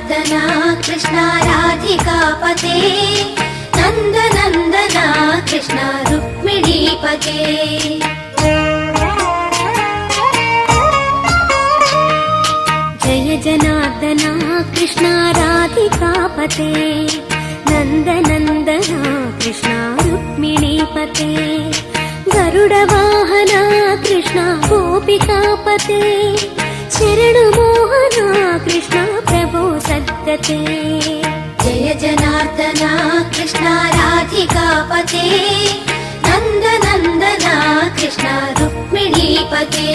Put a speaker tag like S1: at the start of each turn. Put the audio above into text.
S1: जनार्दना कृष्ण राधिकापते नन्दनन्दना कृष्ण रुक्मिणीपते जय जनार्दना कृष्ण राधिकापते नन्दनन्दना कृष्ण रुक्मिणीपते गरुडवाहना कृष्ण गोपिकापते शरणुमोहना कृष्ण प्रभो सद्गते जय जनार्दना कृष्ण राधिकापते नन्दनन्दना कृष्ण रुक्मिणीपते